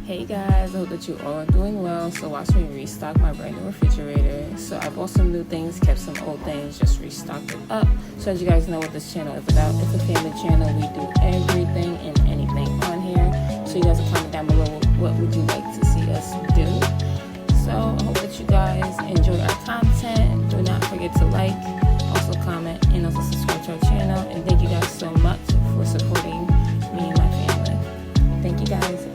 Hey guys, I hope that you all are doing well. So watch me restock my brand new refrigerator. So I bought some new things, kept some old things, just restocked it up. So as you guys know what this channel is about, it's a family channel. We do everything and anything on here. So you guys can comment down below what would you like to see us do. So I hope that you guys enjoy our content. Do not forget to like, also comment, and also subscribe to our channel. And thank you guys so much for supporting me and my family. Thank you guys.